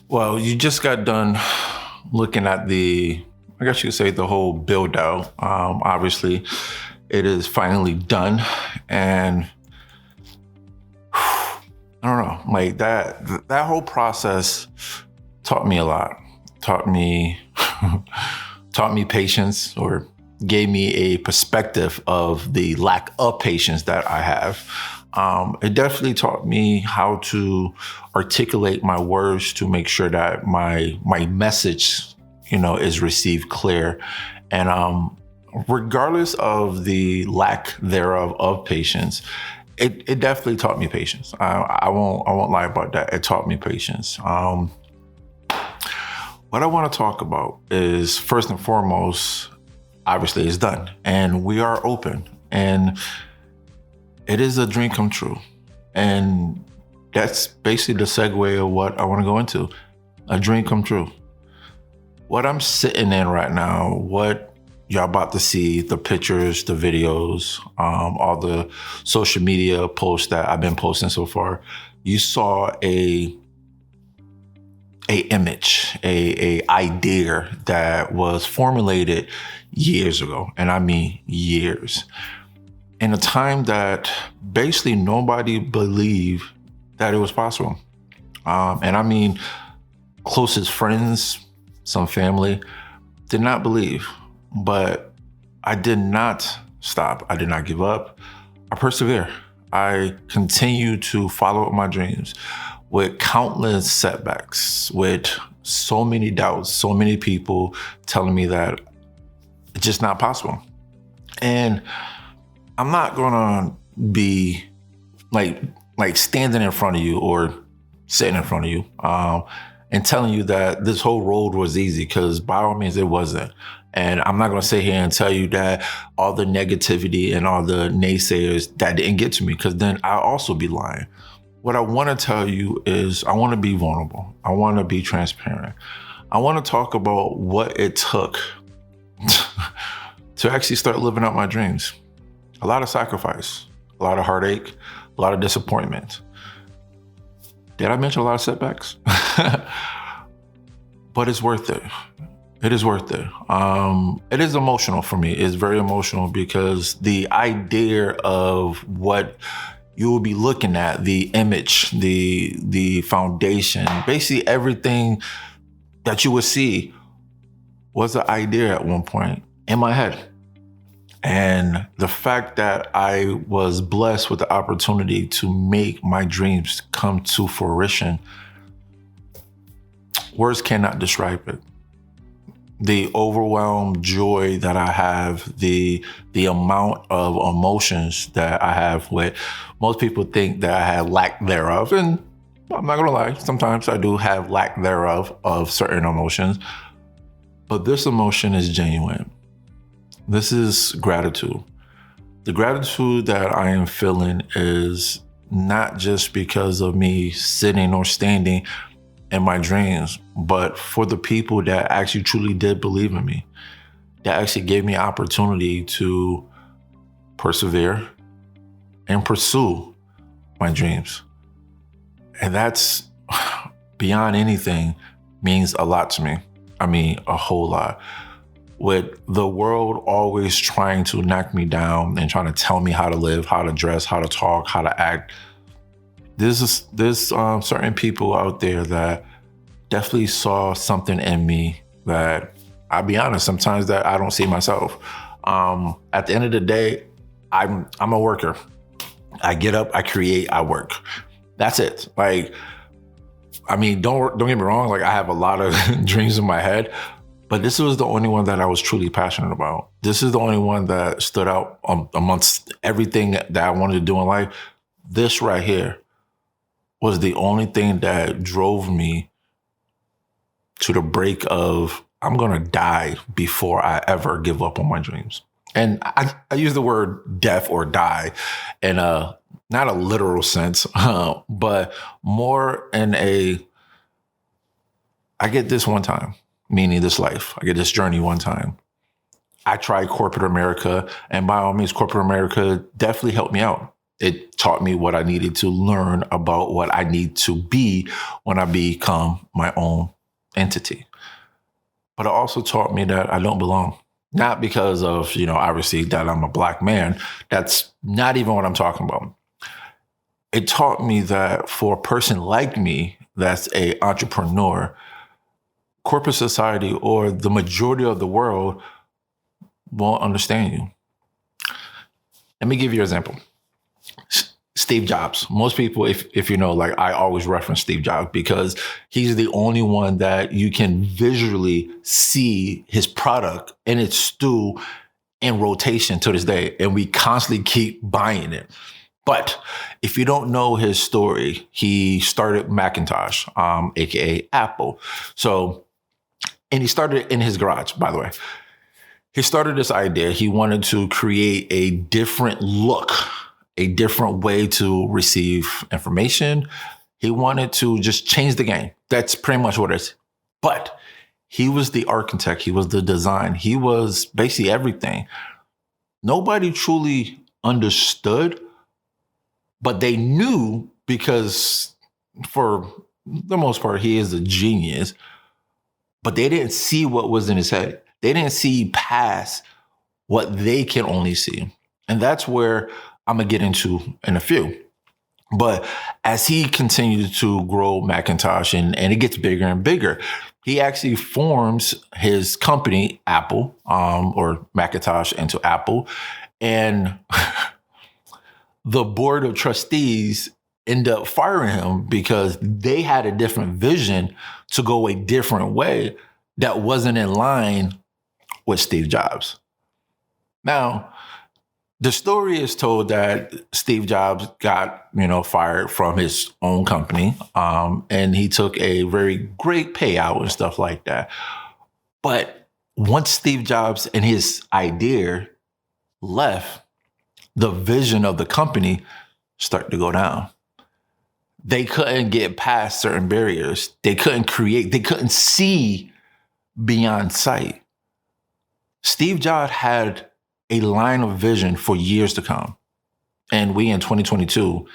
Well, you just got done looking at I guess you could say the whole build out. Obviously, it is finally done. And I don't know, like that whole process taught me a lot, taught me, taught me patience, or gave me a perspective of the lack of patience that I have. It definitely taught me how to articulate my words to make sure that my message, is received clear. And regardless of the lack thereof of patience, it definitely taught me patience. I won't lie about that. It taught me patience. What I want to talk about is, first and foremost, obviously it's done and we are open, and it is a dream come true. And that's basically the segue of what I want to go into. A dream come true. What I'm sitting in right now, what y'all about to see, the pictures, the videos, all the social media posts that I've been posting so far, you saw a image, a idea that was formulated years ago. And I mean years. In a time that basically nobody believed that it was possible. And I mean, closest friends, some family, did not believe. But I did not stop. I did not give up. I persevere. I continue to follow up my dreams with countless setbacks, with so many doubts, so many people telling me that it's just not possible. And I'm not gonna be like standing in front of you or sitting in front of you and telling you that this whole road was easy, because by all means it wasn't. And I'm not gonna sit here and tell you that all the negativity and all the naysayers that didn't get to me, because then I'll also be lying. What I wanna tell you is I wanna be vulnerable. I wanna be transparent. I wanna talk about what it took to actually start living out my dreams. A lot of sacrifice, a lot of heartache, a lot of disappointment. Did I mention a lot of setbacks? But it's worth it. It is worth it. It is emotional for me. It's very emotional because the idea of what you will be looking at, the image, the foundation, basically everything that you would see was an idea at one point in my head. And the fact that I was blessed with the opportunity to make my dreams come to fruition, words cannot describe it. The overwhelmed joy that I have, the amount of emotions that I have, with most people think that I have lack thereof. And I'm not gonna lie, sometimes I do have lack thereof of certain emotions, but this emotion is genuine. This is gratitude. The gratitude that I am feeling is not just because of me sitting or standing in my dreams, but for the people that actually truly did believe in me, that actually gave me opportunity to persevere and pursue my dreams. And that's, beyond anything, means a lot to me. I mean, a whole lot. With the world always trying to knock me down and trying to tell me how to live, how to dress, how to talk, how to act, there's certain people out there that definitely saw something in me that, I'll be honest, sometimes that I don't see myself. At the end of the day, I'm a worker. I get up, I create, I work. That's it. Like, I mean, don't get me wrong. Like, I have a lot of dreams in my head, but this was the only one that I was truly passionate about. This is the only one that stood out amongst everything that I wanted to do in life. This right here was the only thing that drove me to the break of, I'm gonna die before I ever give up on my dreams. And I use the word death or die in not a literal sense, but more in I get this one time. Meaning this life. I get this journey one time. I tried corporate America, and by all means, corporate America definitely helped me out. It taught me what I needed to learn about what I need to be when I become my own entity. But it also taught me that I don't belong. Not because of, obviously that I'm a Black man. That's not even what I'm talking about. It taught me that for a person like me, that's an entrepreneur, corporate society or the majority of the world won't understand you. Let me give you an example. Steve Jobs. Most people, if you know, like I always reference Steve Jobs because he's the only one that you can visually see his product and it's still in rotation to this day. And we constantly keep buying it. But if you don't know his story, he started Macintosh, aka Apple. And he started in his garage, by the way. He started this idea. He wanted to create a different look, a different way to receive information. He wanted to just change the game. That's pretty much what it is. But he was the architect. He was the design. He was basically everything. Nobody truly understood, but they knew because for the most part, he is a genius, but they didn't see what was in his head. They didn't see past what they can only see. And that's where I'm going to get into in a few. But as he continued to grow Macintosh and it gets bigger and bigger, he actually forms his company, Apple, or Macintosh into Apple. And the board of trustees end up firing him because they had a different vision to go a different way that wasn't in line with Steve Jobs. Now, the story is told that Steve Jobs got, fired from his own company, and he took a very great payout and stuff like that. But once Steve Jobs and his idea left, the vision of the company started to go down. They couldn't get past certain barriers. They couldn't see beyond sight. Steve Jobs had a line of vision for years to come. And we in 2022,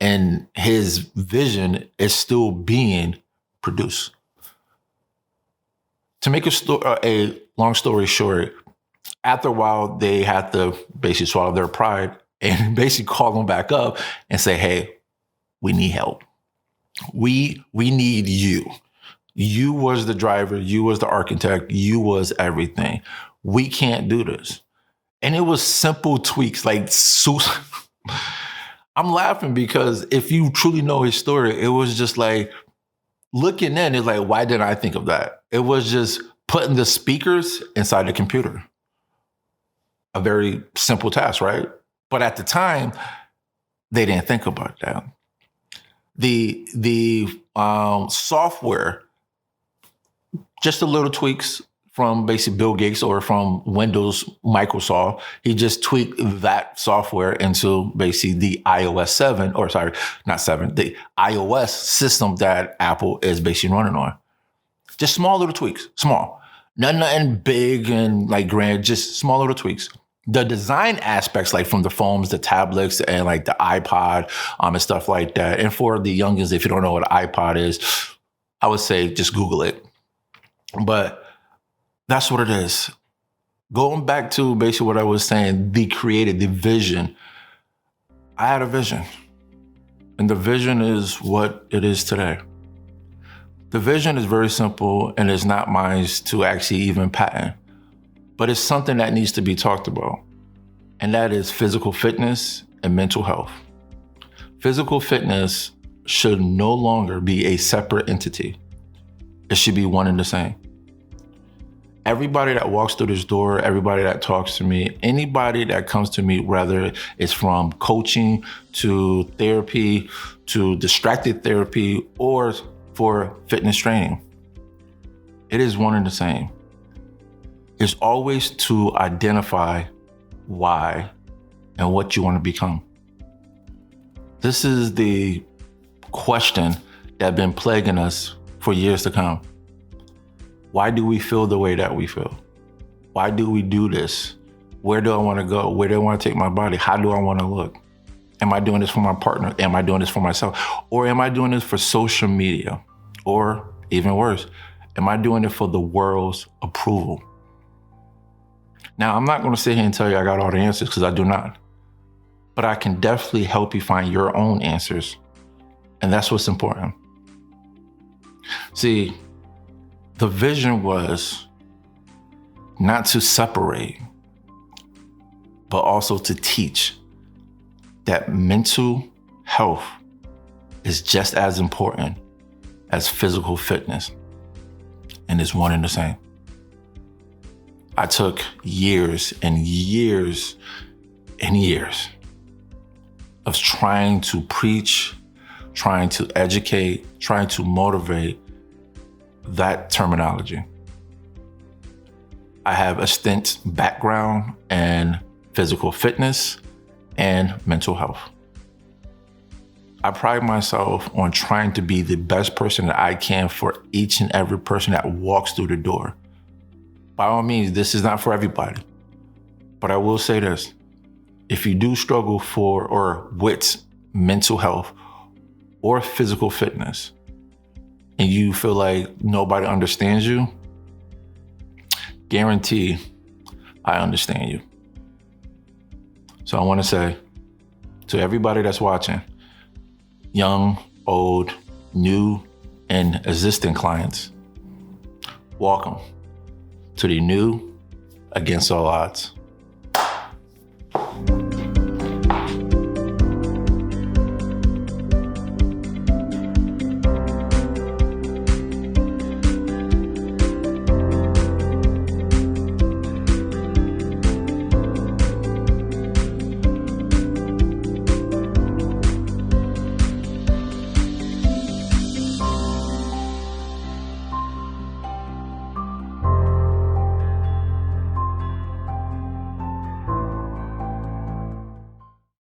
and his vision is still being produced. To make a long story short, after a while, they had to basically swallow their pride and basically call them back up and say, hey, we need help. We need you. You was the driver. You was the architect. You was everything. We can't do this. And it was simple tweaks like I'm laughing because if you truly know his story, it was just like looking in, it's like, why didn't I think of that? It was just putting the speakers inside the computer. A very simple task, right? But at the time, they didn't think about that. The software, just a little tweaks from basically Bill Gates or from Windows, Microsoft. He just tweaked that software into basically the iOS 7, or sorry, not 7, the iOS system that Apple is basically running on. Just small little tweaks, small. Nothing big and like grand, just small little tweaks. The design aspects, like from the phones, the tablets, and like the iPod and stuff like that. And for the youngins, if you don't know what an iPod is, I would say just Google it. But that's what it is. Going back to basically what I was saying, the vision. I had a vision. And the vision is what it is today. The vision is very simple and it's not mine to actually even patent. But it's something that needs to be talked about. And that is physical fitness and mental health. Physical fitness should no longer be a separate entity. It should be one and the same. Everybody that walks through this door, everybody that talks to me, anybody that comes to me, whether it's from coaching to therapy to distracted therapy or for fitness training, it is one and the same. It's always to identify why and what you want to become. This is the question that's been plaguing us for years to come. Why do we feel the way that we feel? Why do we do this? Where do I want to go? Where do I want to take my body? How do I want to look? Am I doing this for my partner? Am I doing this for myself? Or am I doing this for social media? Or even worse, am I doing it for the world's approval? Now, I'm not going to sit here and tell you I got all the answers, because I do not. But I can definitely help you find your own answers. And that's what's important. See, the vision was not to separate, but also to teach that mental health is just as important as physical fitness, and it's one and the same. I took years and years and years of trying to preach, trying to educate, trying to motivate that terminology. I have a stint background in physical fitness and mental health. I pride myself on trying to be the best person that I can for each and every person that walks through the door. By all means, this is not for everybody. But I will say this: if you do struggle for or with mental health or physical fitness, and you feel like nobody understands you, guarantee I understand you. So I want to say to everybody that's watching, young, old, new, and existing clients, welcome to the New Against All Odds.